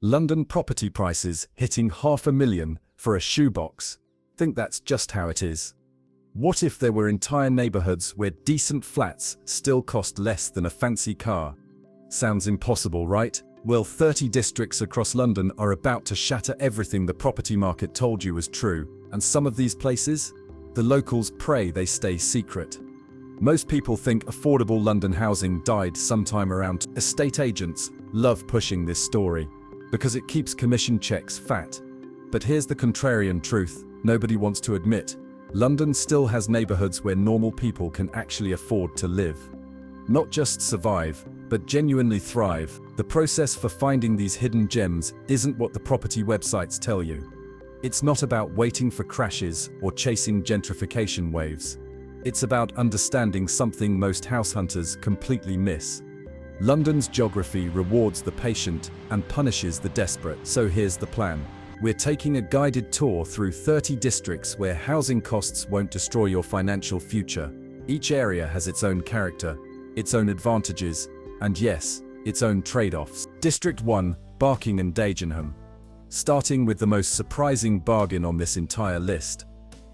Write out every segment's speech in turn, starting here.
London property prices hitting £500,000 for a shoebox. Think that's just how it is. What if there were entire neighborhoods where decent flats still cost less than a fancy car? Sounds impossible, right? Well, 30 districts across London are about to shatter everything the property market told you was true, and some of these places? The locals pray they stay secret. Most people think affordable London housing died sometime around. Estate agents love pushing this story because it keeps commission checks fat. But here's the contrarian truth nobody wants to admit. London still has neighborhoods where normal people can actually afford to live. Not just survive, but genuinely thrive. The process for finding these hidden gems isn't what the property websites tell you. It's not about waiting for crashes or chasing gentrification waves. It's about understanding something most house hunters completely miss. London's geography rewards the patient and punishes the desperate. So here's the plan. We're taking a guided tour through 30 districts where housing costs won't destroy your financial future. Each area has its own character, its own advantages, and yes, its own trade-offs. District 1, Barking and Dagenham. Starting with the most surprising bargain on this entire list.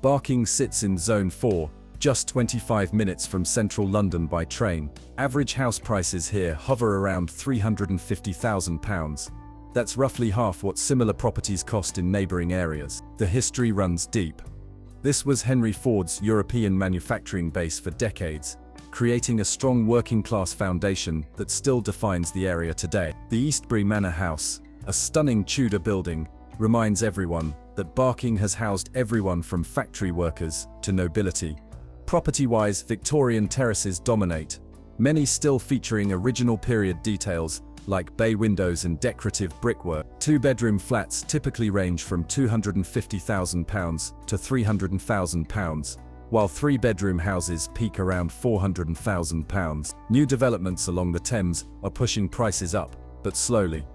Barking sits in Zone 4, just 25 minutes from central London by train. Average house prices here hover around £350,000. That's roughly half what similar properties cost in neighbouring areas. The history runs deep. This was Henry Ford's European manufacturing base for decades, creating a strong working-class foundation that still defines the area today. The Eastbury Manor House, a stunning Tudor building, reminds everyone that Barking has housed everyone from factory workers to nobility. Property-wise, Victorian terraces dominate, many still featuring original period details like bay windows and decorative brickwork. Two-bedroom flats typically range from £250,000 to £300,000, while three-bedroom houses peak around £400,000. New developments along the Thames are pushing prices up, but slowly.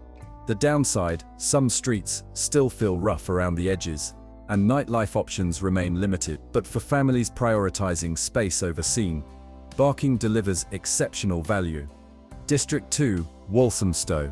The downside, some streets still feel rough around the edges, and nightlife options remain limited. But for families prioritizing space over scene, Barking delivers exceptional value. District 2, Walthamstow.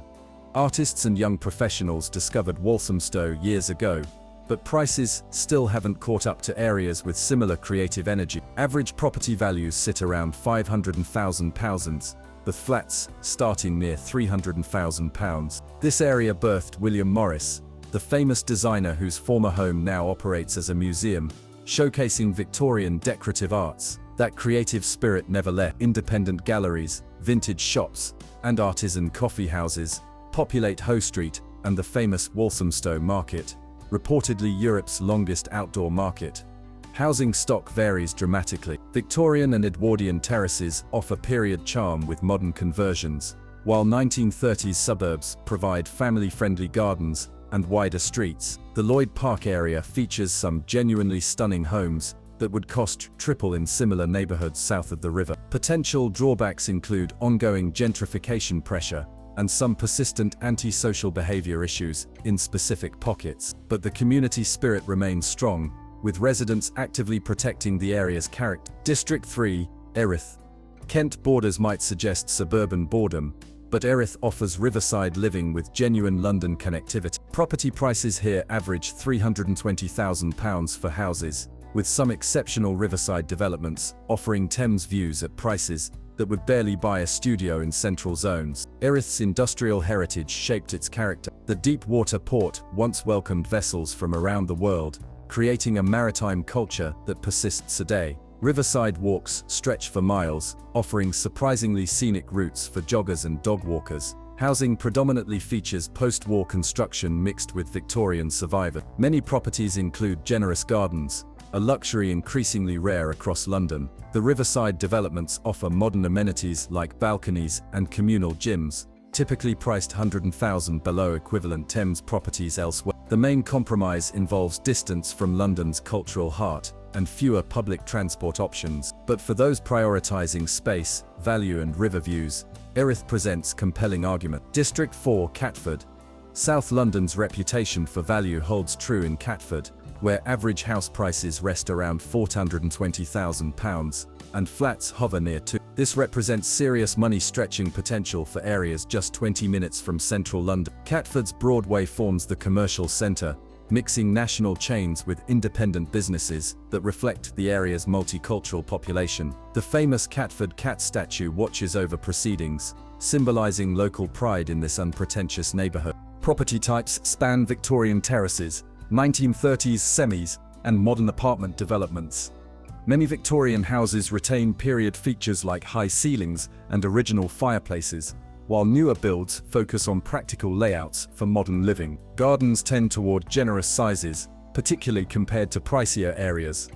Artists and young professionals discovered Walthamstow years ago, but prices still haven't caught up to areas with similar creative energy. Average property values sit around £500,000, with flats starting near £300,000. This area birthed William Morris, the famous designer whose former home now operates as a museum, showcasing Victorian decorative arts. That creative spirit never left. Independent galleries, vintage shops, and artisan coffee houses populate Hoe Street and the famous Walthamstow Market, reportedly Europe's longest outdoor market. Housing stock varies dramatically. Victorian and Edwardian terraces offer period charm with modern conversions, while 1930s suburbs provide family-friendly gardens and wider streets. The Lloyd Park area features some genuinely stunning homes that would cost triple in similar neighborhoods south of the river. Potential drawbacks include ongoing gentrification pressure and some persistent antisocial behavior issues in specific pockets. But the community spirit remains strong, with residents actively protecting the area's character. District 3, Erith. Kent borders might suggest suburban boredom, but Erith offers riverside living with genuine London connectivity. Property prices here average £320,000 for houses, with some exceptional riverside developments offering Thames views at prices that would barely buy a studio in central zones. Erith's industrial heritage shaped its character. The deep water port once welcomed vessels from around the world, creating a maritime culture that persists today. Riverside walks stretch for miles, offering surprisingly scenic routes for joggers and dog walkers. Housing predominantly features post-war construction mixed with Victorian survivor. Many properties include generous gardens, a luxury increasingly rare across London. The riverside developments offer modern amenities like balconies and communal gyms, typically priced £100,000 below equivalent Thames properties elsewhere. The main compromise involves distance from London's cultural heart and fewer public transport options. But for those prioritizing space, value and river views, Erith presents compelling argument. District 4, Catford. South London's reputation for value holds true in Catford, where average house prices rest around £420,000 and flats hover near £2. This represents serious money-stretching potential for areas just 20 minutes from central London. Catford's Broadway forms the commercial centre, mixing national chains with independent businesses that reflect the area's multicultural population. The famous Catford cat statue watches over proceedings, symbolising local pride in this unpretentious neighbourhood. Property types span Victorian terraces, 1930s semis, and modern apartment developments. Many Victorian houses retain period features like high ceilings and original fireplaces, while newer builds focus on practical layouts for modern living. Gardens tend toward generous sizes, particularly compared to pricier areas.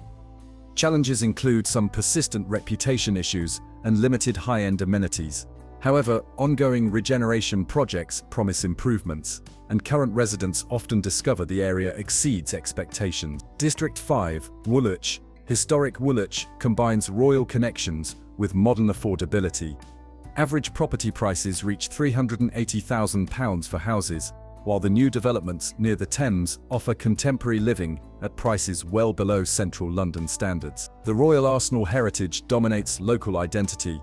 Challenges include some persistent reputation issues and limited high-end amenities. However, ongoing regeneration projects promise improvements, and current residents often discover the area exceeds expectations. District 5, Woolwich. Historic Woolwich combines royal connections with modern affordability. Average property prices reach £380,000 for houses, while the new developments near the Thames offer contemporary living at prices well below central London standards. The Royal Arsenal heritage dominates local identity.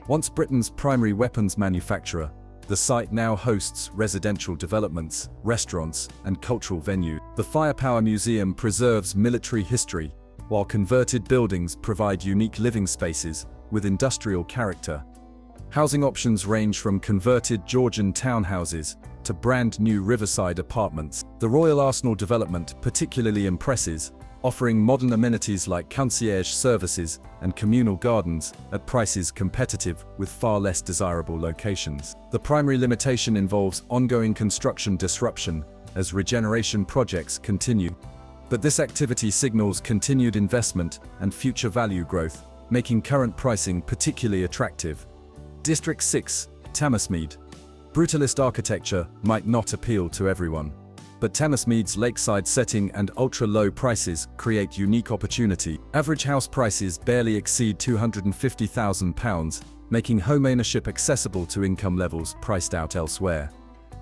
Once Britain's primary weapons manufacturer, the site now hosts residential developments, restaurants, and cultural venues. The Firepower Museum preserves military history, while converted buildings provide unique living spaces with industrial character. Housing options range from converted Georgian townhouses to brand new Riverside apartments. The Royal Arsenal development particularly impresses, offering modern amenities like concierge services and communal gardens at prices competitive with far less desirable locations. The primary limitation involves ongoing construction disruption as regeneration projects continue. But this activity signals continued investment and future value growth, making current pricing particularly attractive. District 6, Thamesmead. Brutalist architecture might not appeal to everyone, but Thamesmead's lakeside setting and ultra-low prices create unique opportunity. Average house prices barely exceed £250,000, making homeownership accessible to income levels priced out elsewhere.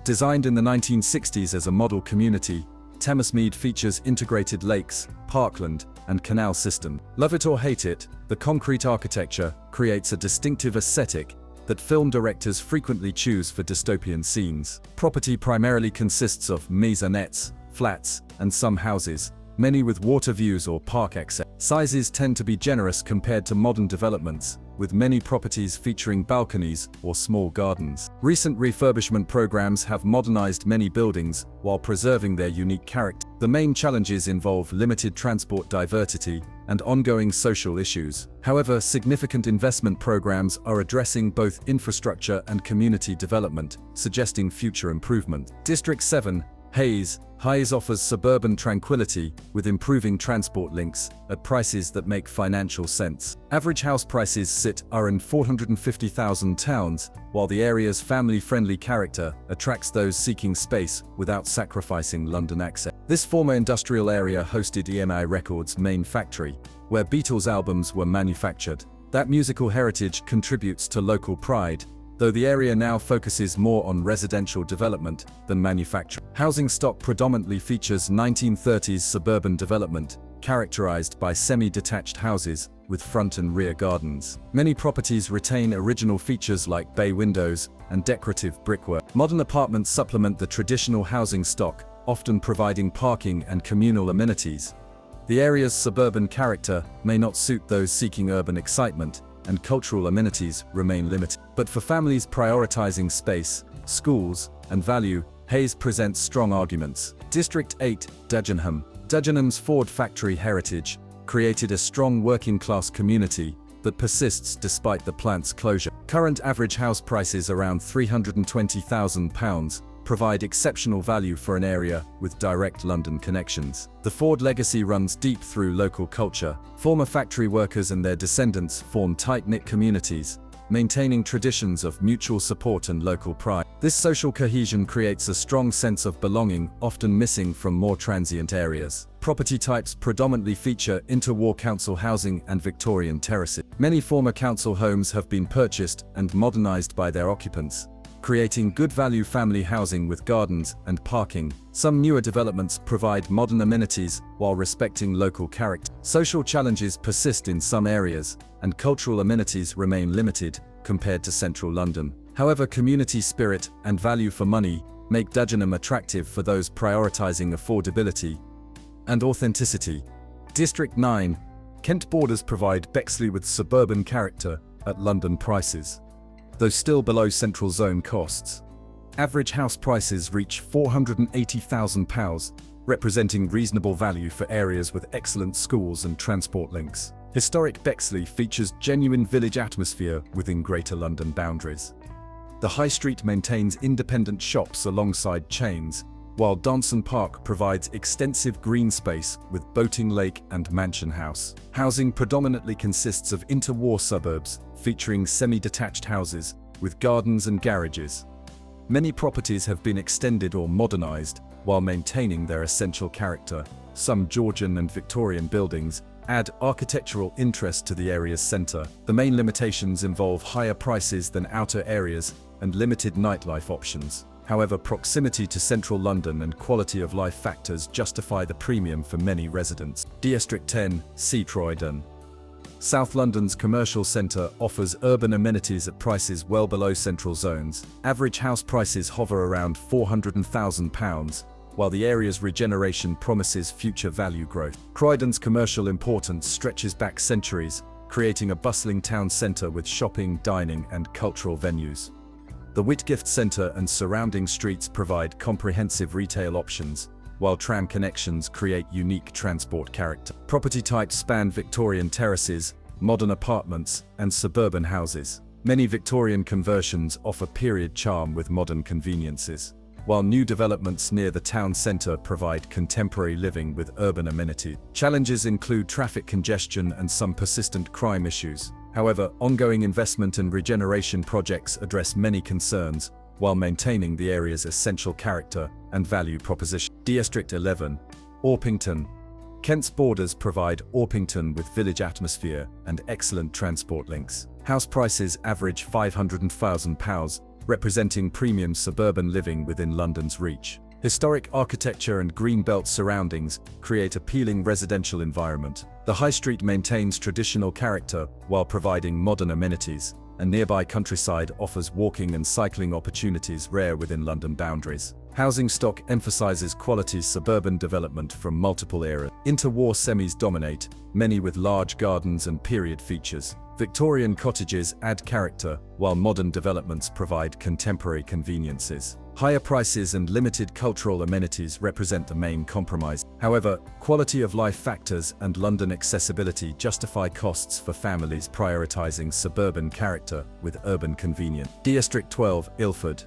Designed in the 1960s as a model community, Thamesmead features integrated lakes, parkland, and canal system. Love it or hate it, the concrete architecture creates a distinctive aesthetic that film directors frequently choose for dystopian scenes. Property primarily consists of maisonettes, flats, and some houses, many with water views or park access. Sizes tend to be generous compared to modern developments, with many properties featuring balconies or small gardens. Recent refurbishment programs have modernized many buildings while preserving their unique character. The main challenges involve limited transport diversity and ongoing social issues. However, significant investment programs are addressing both infrastructure and community development, suggesting future improvement. District 7, Hayes. Hayes offers suburban tranquility with improving transport links at prices that make financial sense. Average house prices sit in £450,000, while the area's family-friendly character attracts those seeking space without sacrificing London access. This former industrial area hosted EMI Records' main factory, where Beatles albums were manufactured. That musical heritage contributes to local pride, though the area now focuses more on residential development than manufacturing. Housing stock predominantly features 1930s suburban development, characterized by semi-detached houses with front and rear gardens. Many properties retain original features like bay windows and decorative brickwork. Modern apartments supplement the traditional housing stock, often providing parking and communal amenities. The area's suburban character may not suit those seeking urban excitement, and cultural amenities remain limited. But for families prioritizing space, schools, and value, Hayes presents strong arguments. District 8, Dagenham. Dagenham's Ford factory heritage created a strong working-class community that persists despite the plant's closure. Current average house prices around £320,000 provide exceptional value for an area with direct London connections. The Ford legacy runs deep through local culture. Former factory workers and their descendants form tight-knit communities, maintaining traditions of mutual support and local pride. This social cohesion creates a strong sense of belonging, often missing from more transient areas. Property types predominantly feature interwar council housing and Victorian terraces. Many former council homes have been purchased and modernized by their occupants, creating good value family housing with gardens and parking. Some newer developments provide modern amenities while respecting local character. Social challenges persist in some areas, and cultural amenities remain limited compared to central London. However, community spirit and value for money make Dagenham attractive for those prioritizing affordability and authenticity. District 9. Kent borders provide Bexley with suburban character at London prices, though still below central zone costs. Average house prices reach £480,000, representing reasonable value for areas with excellent schools and transport links. Historic Bexley features genuine village atmosphere within Greater London boundaries. The High Street maintains independent shops alongside chains, while Danson Park provides extensive green space with boating lake and mansion house. Housing predominantly consists of interwar suburbs featuring semi-detached houses with gardens and garages. Many properties have been extended or modernized while maintaining their essential character. Some Georgian and Victorian buildings add architectural interest to the area's center. The main limitations involve higher prices than outer areas and limited nightlife options. However, proximity to central London and quality of life factors justify the premium for many residents. District 10. C. Croydon. South London's commercial centre offers urban amenities at prices well below central zones. Average house prices hover around £400,000, while the area's regeneration promises future value growth. Croydon's commercial importance stretches back centuries, creating a bustling town centre with shopping, dining, and cultural venues. The Whitgift Centre and surrounding streets provide comprehensive retail options, while tram connections create unique transport character. Property types span Victorian terraces, modern apartments, and suburban houses. Many Victorian conversions offer period charm with modern conveniences, while new developments near the town centre provide contemporary living with urban amenities. Challenges include traffic congestion and some persistent crime issues. However, ongoing investment and regeneration projects address many concerns while maintaining the area's essential character and value proposition. District 11. Orpington. Kent's borders provide Orpington with village atmosphere and excellent transport links. House prices average £500,000, representing premium suburban living within London's reach. Historic architecture and greenbelt surroundings create appealing residential environment. The High Street maintains traditional character while providing modern amenities, and nearby countryside offers walking and cycling opportunities rare within London boundaries. Housing stock emphasizes quality suburban development from multiple eras. Interwar semis dominate, many with large gardens and period features. Victorian cottages add character, while modern developments provide contemporary conveniences. Higher prices and limited cultural amenities represent the main compromise. However, quality of life factors and London accessibility justify costs for families prioritizing suburban character with urban convenience. District 12. Ilford.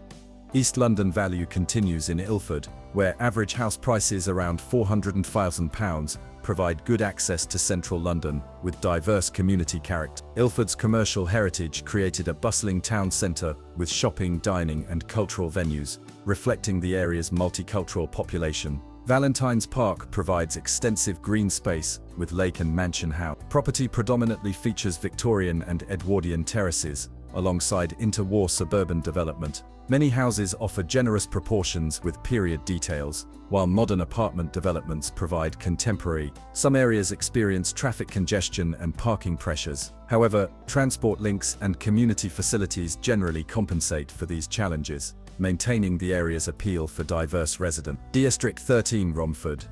East London value continues in Ilford, where average house prices around £400,000 provide good access to central London with diverse community character. Ilford's commercial heritage created a bustling town centre with shopping, dining, and cultural venues, reflecting the area's multicultural population. Valentine's Park provides extensive green space with lake and mansion house. Property predominantly features Victorian and Edwardian terraces, alongside interwar suburban development. Many houses offer generous proportions with period details, while modern apartment developments provide contemporary. Some areas experience traffic congestion and parking pressures. However, transport links and community facilities generally compensate for these challenges, maintaining the area's appeal for diverse residents. District 13. Romford.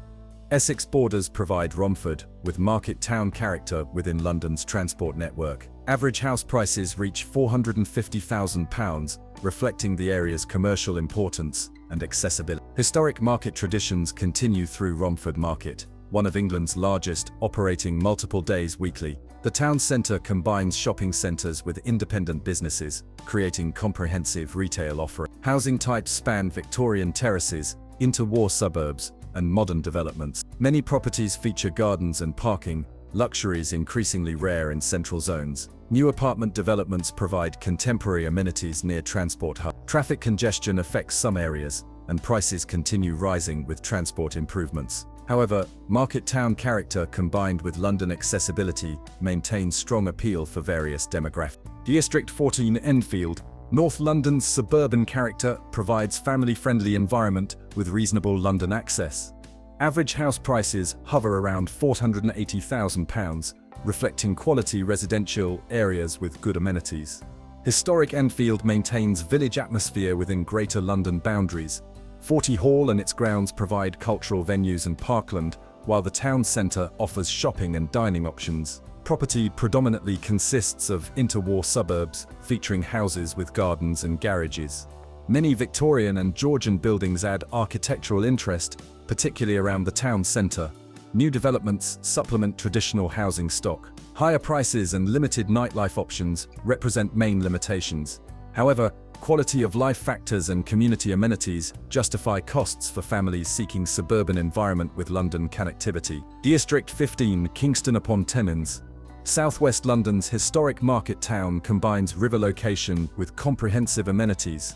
Essex borders provide Romford with market town character within London's transport network. Average house prices reach £450,000, reflecting the area's commercial importance and accessibility. Historic market traditions continue through Romford Market, one of England's largest, operating multiple days weekly. The town centre combines shopping centres with independent businesses, creating comprehensive retail offering. Housing types span Victorian terraces, interwar suburbs, and modern developments. Many properties feature gardens and parking, luxuries increasingly rare in central zones. New apartment developments provide contemporary amenities near transport hubs. Traffic congestion affects some areas, and prices continue rising with transport improvements. However, market town character combined with London accessibility maintains strong appeal for various demographics. District 14. Enfield. North London's suburban character provides family-friendly environment with reasonable London access. Average house prices hover around £480,000, reflecting quality residential areas with good amenities. Historic Enfield maintains village atmosphere within Greater London boundaries. Forty Hall and its grounds provide cultural venues and parkland, while the town centre offers shopping and dining options. Property predominantly consists of interwar suburbs, featuring houses with gardens and garages. Many Victorian and Georgian buildings add architectural interest, particularly around the town centre. New developments supplement traditional housing stock. Higher prices and limited nightlife options represent main limitations. However, quality of life factors and community amenities justify costs for families seeking suburban environment with London connectivity. District 15, Kingston upon Thames. Southwest London's historic market town combines river location with comprehensive amenities.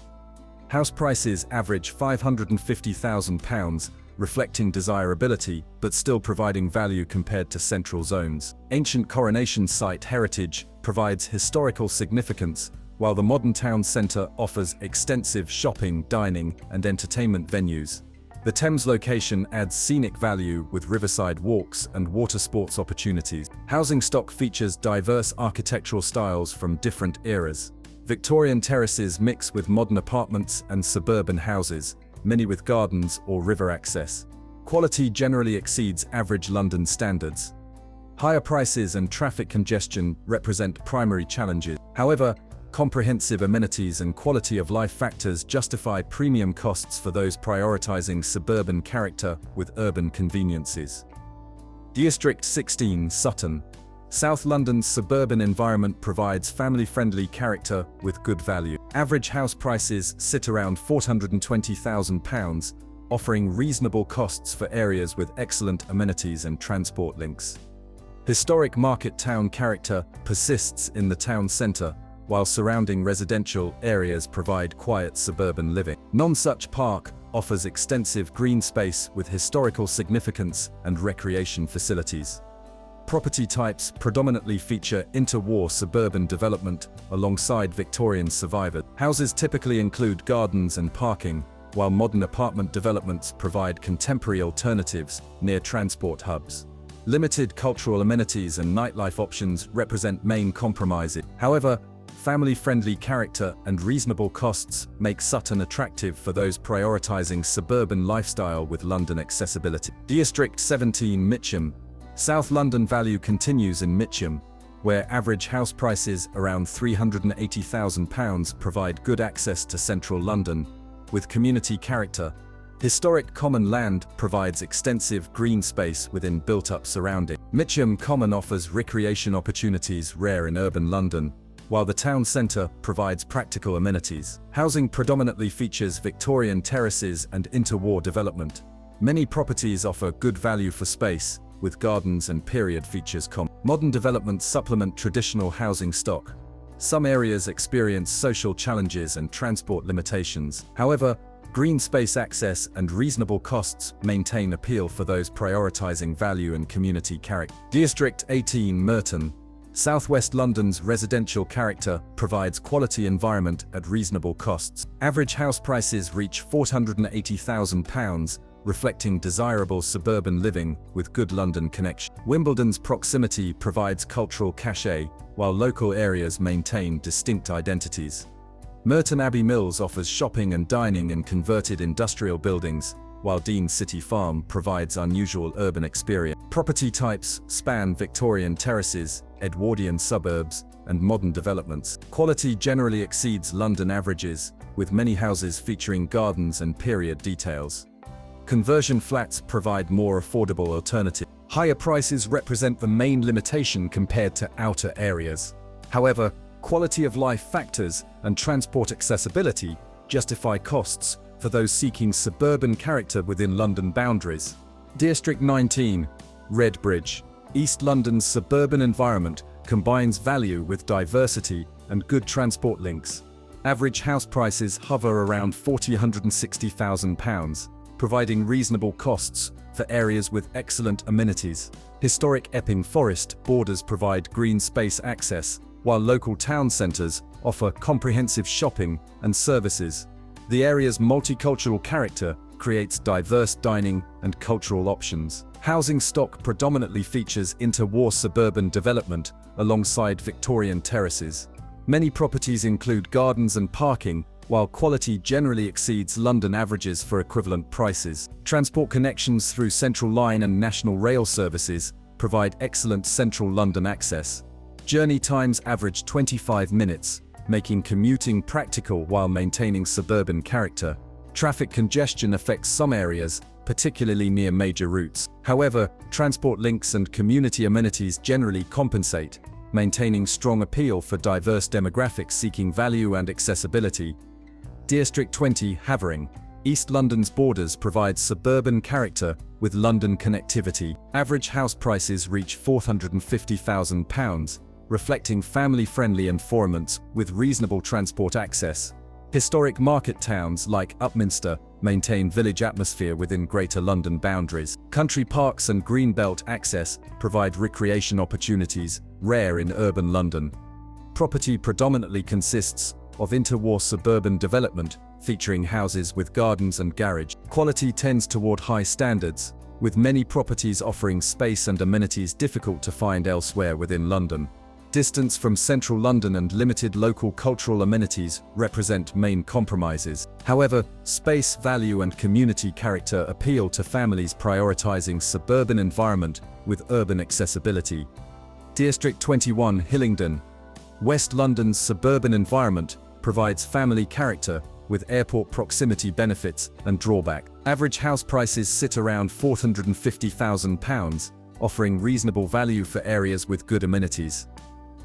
House prices average £550,000, reflecting desirability but still providing value compared to central zones. Ancient coronation site heritage provides historical significance, while the modern town centre offers extensive shopping, dining, and entertainment venues. The Thames location adds scenic value with riverside walks and water sports opportunities. Housing stock features diverse architectural styles from different eras. Victorian terraces mix with modern apartments and suburban houses, many with gardens or river access. Quality generally exceeds average London standards. Higher prices and traffic congestion represent primary challenges. However, comprehensive amenities and quality of life factors justify premium costs for those prioritizing suburban character with urban conveniences. District 16, Sutton. South London's suburban environment provides family-friendly character with good value. Average house prices sit around £420,000, offering reasonable costs for areas with excellent amenities and transport links. Historic market town character persists in the town centre, while surrounding residential areas provide quiet suburban living. Nonsuch Park offers extensive green space with historical significance and recreation facilities. Property types predominantly feature interwar suburban development alongside Victorian survivors. Houses typically include gardens and parking, while modern apartment developments provide contemporary alternatives near transport hubs. Limited cultural amenities and nightlife options represent main compromises. However, family-friendly character and reasonable costs make Sutton attractive for those prioritizing suburban lifestyle with London accessibility. District 17, Mitcham. South London value continues in Mitcham, where average house prices around £380,000 provide good access to central London, with community character. Historic Common land provides extensive green space within built-up surroundings. Mitcham Common offers recreation opportunities rare in urban London, while the town centre provides practical amenities. Housing predominantly features Victorian terraces and interwar development. Many properties offer good value for space, with gardens and period features. Modern developments supplement traditional housing stock. Some areas experience social challenges and transport limitations. However, green space access and reasonable costs maintain appeal for those prioritizing value and community character. District 18, Merton. Southwest London's residential character provides quality environment at reasonable costs. Average house prices reach £480,000, reflecting desirable suburban living with good London connection. Wimbledon's proximity provides cultural cachet, while local areas maintain distinct identities. Merton Abbey Mills offers shopping and dining in converted industrial buildings, while Dean City Farm provides unusual urban experience. Property types span Victorian terraces, Edwardian suburbs, and modern developments. Quality generally exceeds London averages, with many houses featuring gardens and period details. Conversion flats provide more affordable alternatives. Higher prices represent the main limitation compared to outer areas. However, quality of life factors and transport accessibility justify costs for those seeking suburban character within London boundaries. District 19, Redbridge. East London's suburban environment combines value with diversity and good transport links. Average house prices hover around £160,000, providing reasonable costs for areas with excellent amenities. Historic Epping Forest borders provide green space access, while local town centres offer comprehensive shopping and services. The area's multicultural character creates diverse dining and cultural options. Housing stock predominantly features interwar suburban development alongside Victorian terraces. Many properties include gardens and parking, while quality generally exceeds London averages for equivalent prices. Transport connections through Central Line and National Rail services provide excellent central London access. Journey times average 25 minutes, making commuting practical while maintaining suburban character. Traffic congestion affects some areas, particularly near major routes. However, transport links and community amenities generally compensate, maintaining strong appeal for diverse demographics seeking value and accessibility. District 20 Havering, East London's borders provides suburban character with London connectivity. Average house prices reach £450,000, reflecting family-friendly environments with reasonable transport access. Historic market towns like Upminster maintain village atmosphere within Greater London boundaries. Country parks and greenbelt access provide recreation opportunities, rare in urban London. Property predominantly consists of interwar suburban development, featuring houses with gardens and garage. Quality tends toward high standards, with many properties offering space and amenities difficult to find elsewhere within London. Distance from central London and limited local cultural amenities represent main compromises. However, space, value and community character appeal to families prioritizing suburban environment with urban accessibility. District 21 Hillingdon, West London's suburban environment provides family character with airport proximity benefits and drawback. Average house prices sit around £450,000, offering reasonable value for areas with good amenities.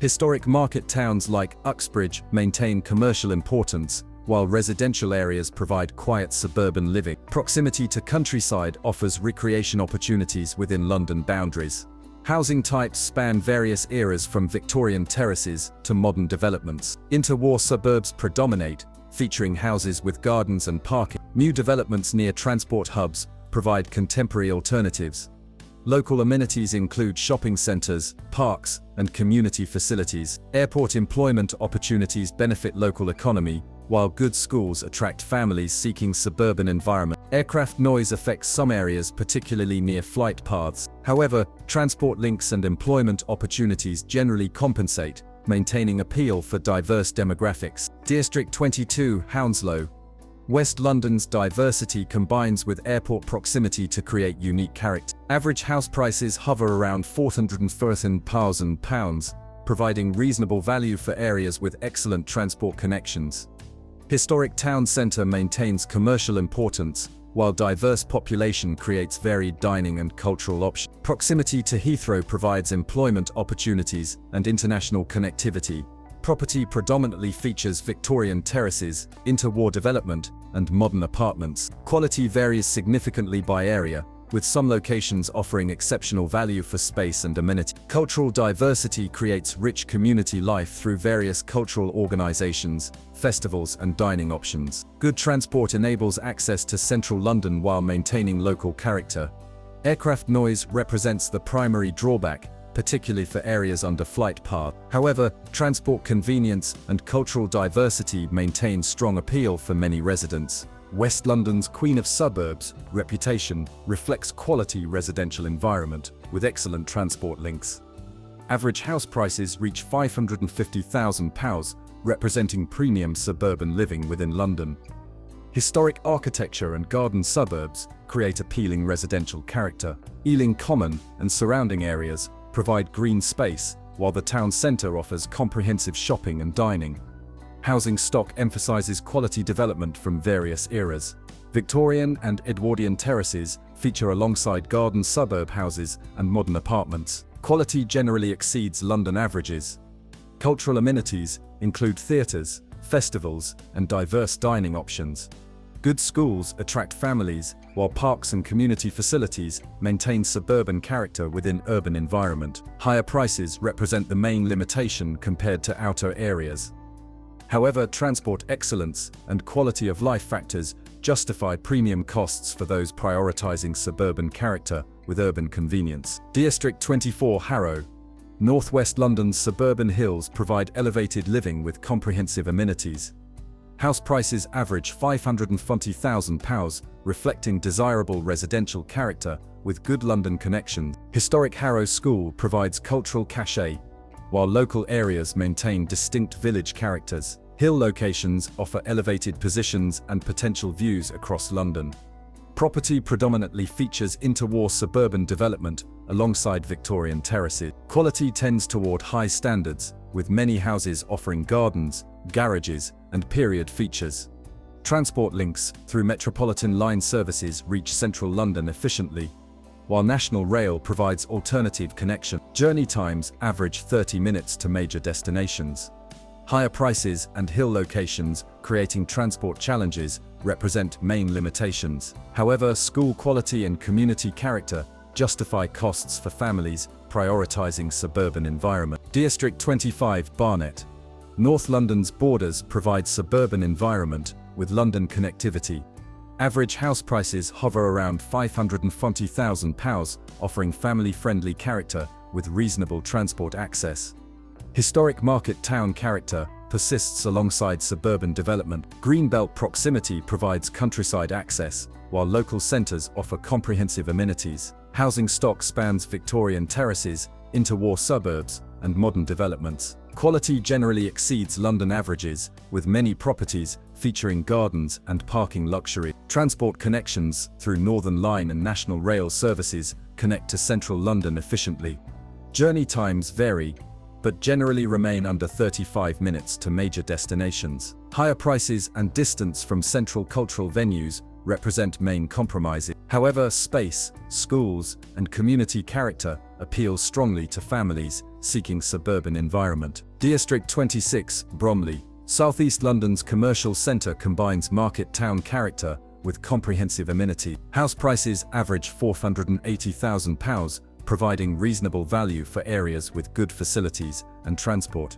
Historic market towns like Uxbridge maintain commercial importance, while residential areas provide quiet suburban living. Proximity to countryside offers recreation opportunities within London boundaries. Housing types span various eras from Victorian terraces to modern developments. Interwar suburbs predominate, featuring houses with gardens and parking. New developments near transport hubs provide contemporary alternatives. Local amenities include shopping centres, parks, and community facilities. Airport employment opportunities benefit local economy, while good schools attract families seeking suburban environment. Aircraft noise affects some areas, particularly near flight paths. However, transport links and employment opportunities generally compensate, maintaining appeal for diverse demographics. District 22 Hounslow, West London's diversity combines with airport proximity to create unique character. Average house prices hover around £413,000, providing reasonable value for areas with excellent transport connections. Historic town centre maintains commercial importance, while diverse population creates varied dining and cultural options. Proximity to Heathrow provides employment opportunities and international connectivity. Property predominantly features Victorian terraces, interwar development, and modern apartments. Quality varies significantly by area, with some locations offering exceptional value for space and amenity. Cultural diversity creates rich community life through various cultural organisations, festivals and dining options. Good transport enables access to central London while maintaining local character. Aircraft noise represents the primary drawback, particularly for areas under flight path. However, transport convenience and cultural diversity maintain strong appeal for many residents. West London's Queen of Suburbs reputation reflects quality residential environment with excellent transport links. Average house prices reach £550,000, representing premium suburban living within London. Historic architecture and garden suburbs create appealing residential character. Ealing Common and surrounding areas provide green space, while the town centre offers comprehensive shopping and dining. Housing stock emphasises quality development from various eras. Victorian and Edwardian terraces feature alongside garden suburb houses and modern apartments. Quality generally exceeds London averages. Cultural amenities include theatres, festivals, and diverse dining options. Good schools attract families, while parks and community facilities maintain suburban character within urban environment. Higher prices represent the main limitation compared to outer areas. However, transport excellence and quality of life factors justify premium costs for those prioritizing suburban character with urban convenience. District 24 Harrow, Northwest London's suburban hills provide elevated living with comprehensive amenities. House prices average £540,000, reflecting desirable residential character with good London connections. Historic Harrow School provides cultural cachet, while local areas maintain distinct village characters. Hill locations offer elevated positions and potential views across London. Property predominantly features interwar suburban development alongside Victorian terraces. Quality tends toward high standards, with many houses offering gardens, garages, and period features. Transport links through Metropolitan line services reach central London efficiently, while National Rail provides alternative connection. Journey times average 30 minutes to major destinations. Higher prices and hill locations, creating transport challenges, represent main limitations. However, school quality and community character justify costs for families prioritizing suburban environment. District 25 Barnet. North London's borders provide suburban environment with London connectivity. Average house prices hover around £540,000, offering family-friendly character with reasonable transport access. Historic market town character persists alongside suburban development. Greenbelt proximity provides countryside access, while local centres offer comprehensive amenities. Housing stock spans Victorian terraces, interwar suburbs, and modern developments. Quality generally exceeds London averages, with many properties featuring gardens and parking luxury. Transport connections through Northern Line and National Rail services connect to central London efficiently. Journey times vary, but generally remain under 35 minutes to major destinations. Higher prices and distance from central cultural venues represent main compromises. However, space, schools, and community character appeal strongly to families seeking suburban environment. District 26, Bromley. Southeast London's commercial centre combines market town character with comprehensive amenity. House prices average £480,000, providing reasonable value for areas with good facilities and transport.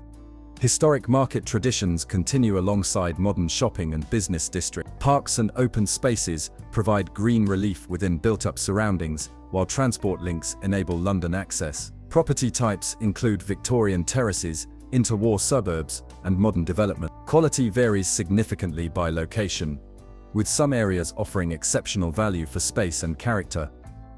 Historic market traditions continue alongside modern shopping and business districts. Parks and open spaces provide green relief within built-up surroundings, while transport links enable London access. Property types include Victorian terraces, interwar suburbs, and modern development. Quality varies significantly by location, with some areas offering exceptional value for space and character.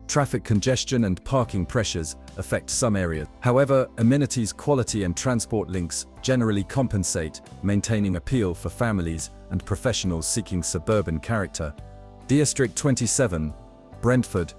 Traffic congestion and parking pressures affect some areas. However, amenities quality and transport links generally compensate, maintaining appeal for families and professionals seeking suburban character. District 27, Brentford.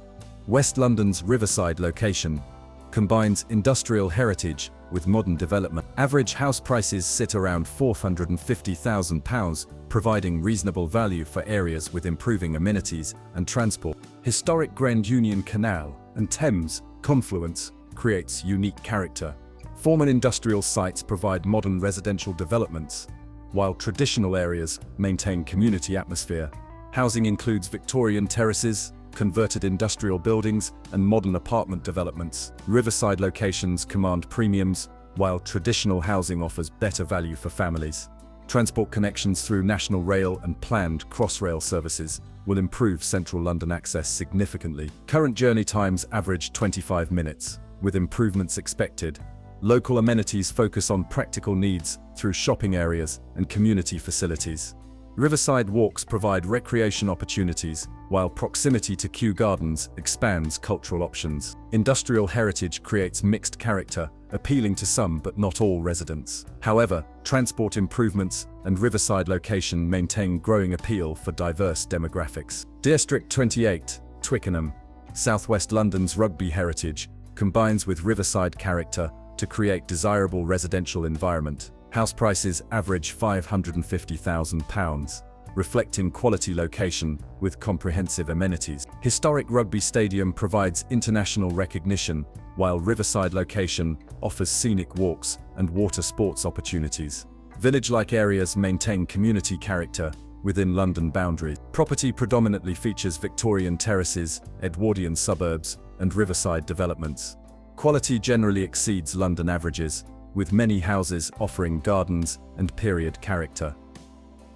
West London's Riverside location combines industrial heritage with modern development. Average house prices sit around £450,000, providing reasonable value for areas with improving amenities and transport. Historic Grand Union Canal and Thames confluence creates unique character. Former industrial sites provide modern residential developments, while traditional areas maintain community atmosphere. Housing includes Victorian terraces, converted industrial buildings, and modern apartment developments. Riverside locations command premiums, while traditional housing offers better value for families. Transport connections through National Rail and planned Crossrail services will improve central London access significantly. Current journey times average 25 minutes, with improvements expected. Local amenities focus on practical needs through shopping areas and community facilities. Riverside walks provide recreation opportunities, while proximity to Kew Gardens expands cultural options. Industrial heritage creates mixed character, appealing to some but not all residents. However, transport improvements and Riverside location maintain growing appeal for diverse demographics. District 28, Twickenham. Southwest London's rugby heritage combines with Riverside character to create desirable residential environment. House prices average £550,000, reflecting quality location with comprehensive amenities. Historic Rugby Stadium provides international recognition, while Riverside location offers scenic walks and water sports opportunities. Village-like areas maintain community character within London boundaries. Property predominantly features Victorian terraces, Edwardian suburbs, and Riverside developments. Quality generally exceeds London averages, with many houses offering gardens and period character.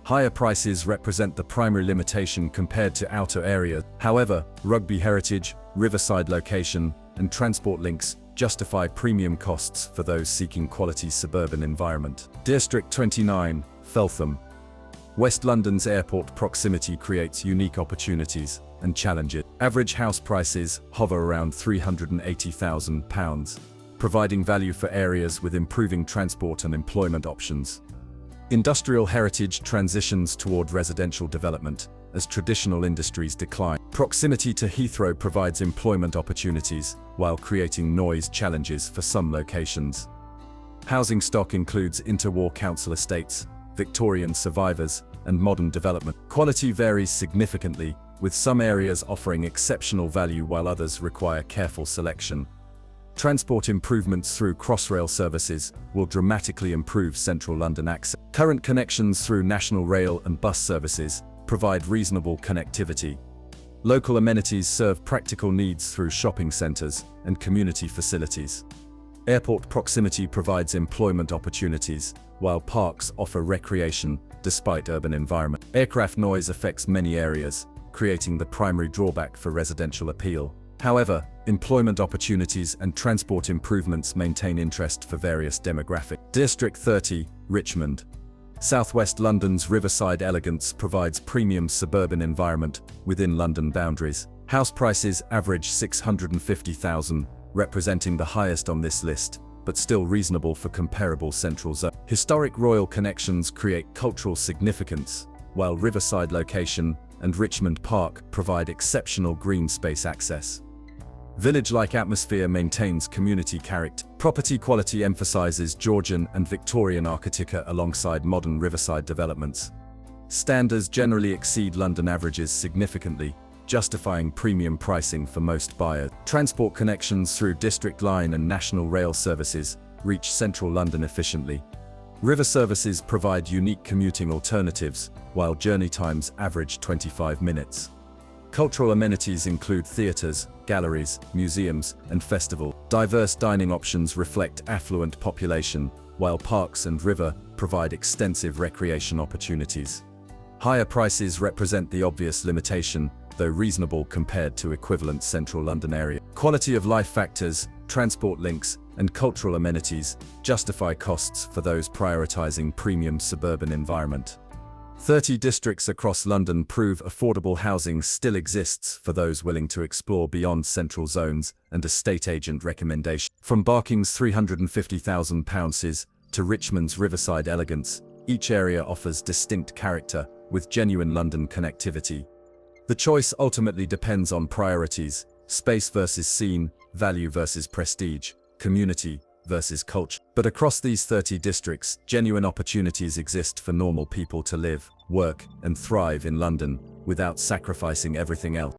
Higher prices represent the primary limitation compared to outer areas. However, Rugby heritage, riverside location, and transport links justify premium costs for those seeking quality suburban environment. District 29, Feltham. West London's airport proximity creates unique opportunities and challenges. Average house prices hover around £380,000, providing value for areas with improving transport and employment options. Industrial heritage transitions toward residential development as traditional industries decline. Proximity to Heathrow provides employment opportunities while creating noise challenges for some locations. Housing stock includes interwar council estates, Victorian survivors, and modern development. Quality varies significantly, with some areas offering exceptional value while others require careful selection. Transport improvements through Crossrail services will dramatically improve central London access. Current connections through National Rail and bus services provide reasonable connectivity. Local amenities serve practical needs through shopping centres and community facilities. Airport proximity provides employment opportunities, while parks offer recreation despite urban environment. Aircraft noise affects many areas, creating the primary drawback for residential appeal. However, employment opportunities and transport improvements maintain interest for various demographics. District 30, Richmond. Southwest London's riverside elegance provides premium suburban environment within London boundaries. House prices average £650,000, representing the highest on this list, but still reasonable for comparable central zone. Historic royal connections create cultural significance, while riverside location and Richmond Park provide exceptional green space access. Village-like atmosphere maintains community character. Property quality emphasizes Georgian and Victorian architecture alongside modern riverside developments. Standards generally exceed London averages significantly, justifying premium pricing for most buyers. Transport connections through District Line and National Rail services reach central London efficiently. River services provide unique commuting alternatives, while journey times average 25 minutes. Cultural amenities include theatres, galleries, museums, and festivals. Diverse dining options reflect affluent population, while parks and river provide extensive recreation opportunities. Higher prices represent the obvious limitation, though reasonable compared to equivalent central London area. Quality of life factors, transport links, and cultural amenities justify costs for those prioritizing premium suburban environment. 30 districts across London prove affordable housing still exists for those willing to explore beyond central zones and estate agent recommendation. From Barking's £350,000 to Richmond's riverside elegance, each area offers distinct character with genuine London connectivity. The choice ultimately depends on priorities: space versus scene, value versus prestige, community versus culture. But across these 30 districts, genuine opportunities exist for normal people to live, work, and thrive in London without sacrificing everything else.